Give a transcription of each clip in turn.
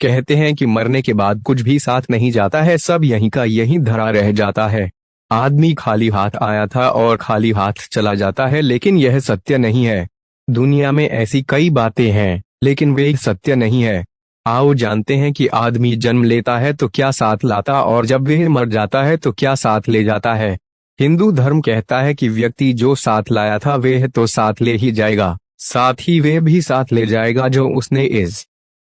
कहते हैं कि मरने के बाद कुछ भी साथ नहीं जाता है, सब यहीं का यहीं धरा रह जाता है। आदमी खाली हाथ आया था और खाली हाथ चला जाता है, लेकिन यह सत्य नहीं है। दुनिया में ऐसी कई बातें हैं, लेकिन वे सत्य नहीं है। आओ जानते हैं कि आदमी जन्म लेता है तो क्या साथ लाता, और जब वह मर जाता है तो क्या साथ ले जाता है। हिंदू धर्म कहता है कि व्यक्ति जो साथ लाया था वह तो साथ ले ही जाएगा, साथ ही वह भी साथ ले जाएगा जो उसने इस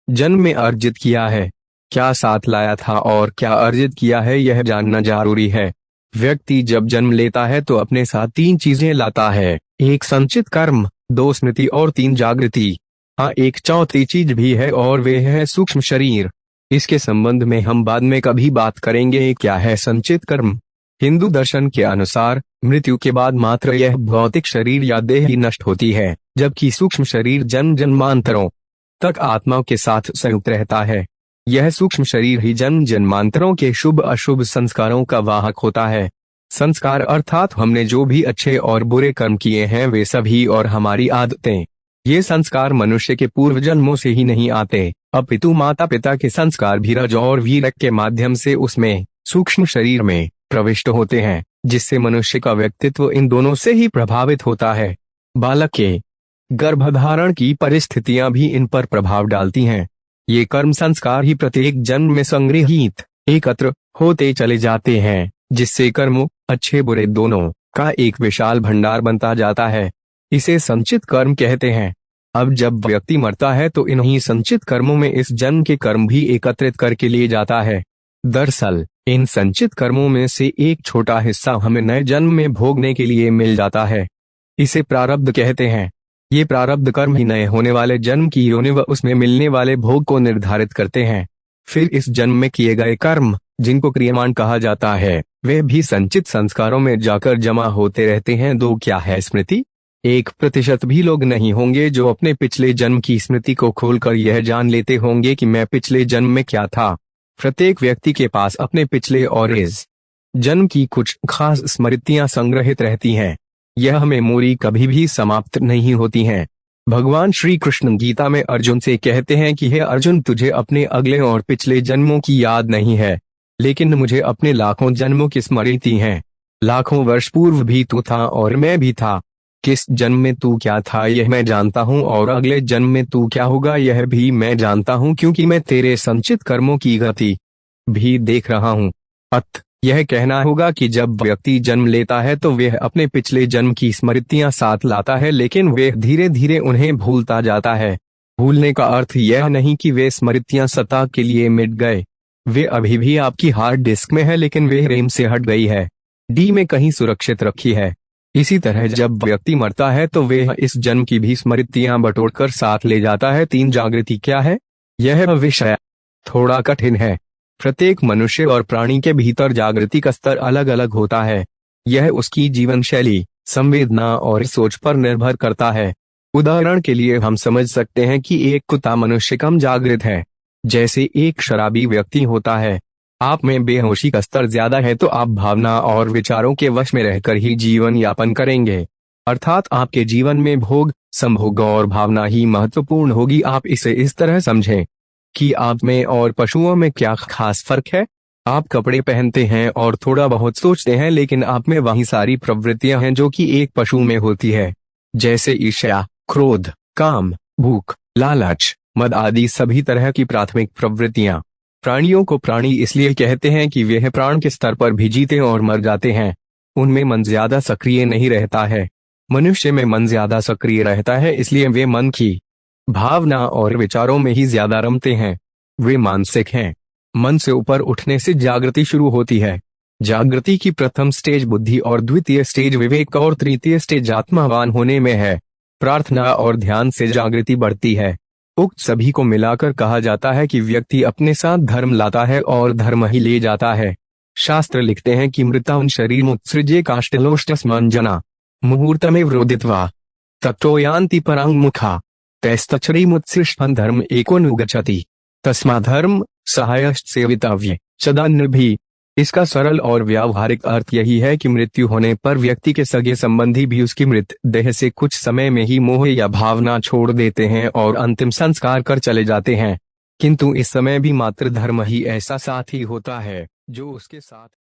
जन्म में अर्जित किया है। क्या साथ लाया था और क्या अर्जित किया है, यह जानना जरूरी है। व्यक्ति जब जन्म लेता है तो अपने साथ 3 चीजें लाता है, 1 संचित कर्म, 2 स्मृति और 3 जागृति। हाँ, एक चौथी चीज भी है और वह है सूक्ष्म शरीर। इसके संबंध में हम बाद में कभी बात करेंगे। क्या है संचित कर्म? हिंदू दर्शन के अनुसार मृत्यु के बाद मात्र यह भौतिक शरीर या देह ही नष्ट होती है, जबकि सूक्ष्म शरीर जन्म जन्मांतरों तक आत्मा के साथ संयुक्त रहता है। यह सूक्ष्म शरीर ही जन्म जन्मांतरों के शुभ अशुभ संस्कारों का वाहक होता है। संस्कार अर्थात हमने जो भी अच्छे और बुरे कर्म किए हैं वे सभी और हमारी आदतें। ये संस्कार मनुष्य के पूर्व जन्मों से ही नहीं आते, अपितु माता पिता के संस्कार भी रज और वीरक के माध्यम से उसमें सूक्ष्म शरीर में प्रविष्ट होते हैं, जिससे मनुष्य का व्यक्तित्व इन दोनों से ही प्रभावित होता है। बालक के गर्भधारण की परिस्थितियां भी इन पर प्रभाव डालती हैं। ये कर्म संस्कार ही प्रत्येक जन्म में संग्रहित एकत्र होते चले जाते हैं, जिससे कर्म अच्छे बुरे दोनों का एक विशाल भंडार बनता जाता है। इसे संचित कर्म कहते हैं। अब जब व्यक्ति मरता है तो इन्हीं संचित कर्मों में इस जन्म के कर्म भी एकत्रित करके लिए जाता है। दरअसल इन संचित कर्मों में से एक छोटा हिस्सा हमें नए जन्म में भोगने के लिए मिल जाता है। इसे प्रारब्ध कहते हैं। ये प्रारब्ध कर्म ही नए होने वाले जन्म की योनि व उसमें मिलने वाले भोग को निर्धारित करते हैं। फिर इस जन्म में किए गए कर्म, जिनको क्रियमाण कहा जाता है, वे भी संचित संस्कारों में जाकर जमा होते रहते हैं। 2 क्या है स्मृति? 1% भी लोग नहीं होंगे जो अपने पिछले जन्म की स्मृति को खोलकर यह जान लेते होंगे कि मैं पिछले जन्म में क्या था। प्रत्येक व्यक्ति के पास अपने पिछले और इस जन्म की कुछ खास स्मृतियां संग्रहित रहती हैं। यह मेमोरी कभी भी समाप्त नहीं होती हैं। भगवान श्री कृष्ण गीता में अर्जुन से कहते हैं कि हे अर्जुन, तुझे अपने अगले और पिछले जन्मों की याद नहीं है, लेकिन मुझे अपने लाखों जन्मों की स्मृति है। लाखों वर्ष पूर्व भी तू था और मैं भी था। किस जन्म में तू क्या था यह मैं जानता हूँ, और अगले जन्म में तू क्या होगा यह भी मैं जानता हूँ, क्योंकि मैं तेरे संचित कर्मों की गति भी देख रहा हूँ। अतः यह कहना होगा कि जब व्यक्ति जन्म लेता है तो वह अपने पिछले जन्म की स्मृतियां साथ लाता है, लेकिन वह धीरे धीरे उन्हें भूलता जाता है। भूलने का अर्थ यह नहीं कि वे स्मृतियां सदा के लिए मिट गए। वे अभी भी आपकी हार्ड डिस्क में है, लेकिन वे रैम से हट गई है, डी में कहीं सुरक्षित रखी है। इसी तरह जब व्यक्ति मरता है तो वह इस जन्म की भी स्मृतियां बटोरकर साथ ले जाता है। 3 जागृति क्या है? यह विषय थोड़ा कठिन है। प्रत्येक मनुष्य और प्राणी के भीतर जागृति का स्तर अलग अलग होता है। यह उसकी जीवन शैली, संवेदना और सोच पर निर्भर करता है। उदाहरण के लिए हम समझ सकते हैं कि एक कुत्ता मनुष्य कम जागृत है, जैसे एक शराबी व्यक्ति होता है। आप में बेहोशी का स्तर ज्यादा है तो आप भावना और विचारों के वश में रहकर ही जीवन यापन करेंगे, अर्थात आपके जीवन में भोग, संभोग और भावना ही महत्वपूर्ण होगी। आप इसे इस तरह समझें कि आप में और पशुओं में क्या खास फर्क है। आप कपड़े पहनते हैं और थोड़ा बहुत सोचते हैं, लेकिन आप में वही सारी प्रवृत्तियां हैं जो कि एक पशु में होती है, जैसे ईर्ष्या, क्रोध, काम, भूख, लालच, मद आदि सभी तरह की प्राथमिक प्रवृत्तियां। प्राणियों को प्राणी इसलिए कहते हैं कि वे प्राण के स्तर पर भी जीते और मर जाते हैं। उनमें मन ज्यादा सक्रिय नहीं रहता है। मनुष्य में मन ज्यादा सक्रिय रहता है, इसलिए वे मन की भावना और विचारों में ही ज्यादा रमते हैं। वे मानसिक हैं। मन से ऊपर उठने से जागृति शुरू होती है। जागृति की प्रथम स्टेज बुद्धि और द्वितीय स्टेज विवेक और तृतीय स्टेज आत्मावान होने में है। प्रार्थना और ध्यान से जागृति बढ़ती है। उक्त सभी को मिलाकर कहा जाता है कि व्यक्ति अपने साथ धर्म लाता है और धर्म ही ले जाता है। शास्त्र लिखते हैं कि मृतान शरीरमुत्सृज्य काष्ठलोष्टस्मञ्जना मुहूर्तमेव रोदित्वा ततो यान्ति पराङ्मुखा तैस्तच्छरीमुत्सृष्टं धर्म एकोऽनुगच्छति तस्माद्धर्म सहायश्च सेवितव्य सदान्यभिः। इसका सरल और व्यावहारिक अर्थ यही है कि मृत्यु होने पर व्यक्ति के सगे संबंधी भी उसकी मृत देह से कुछ समय में ही मोह या भावना छोड़ देते हैं और अंतिम संस्कार कर चले जाते हैं। किंतु इस समय भी मात्र धर्म ही ऐसा साथी होता है जो उसके साथ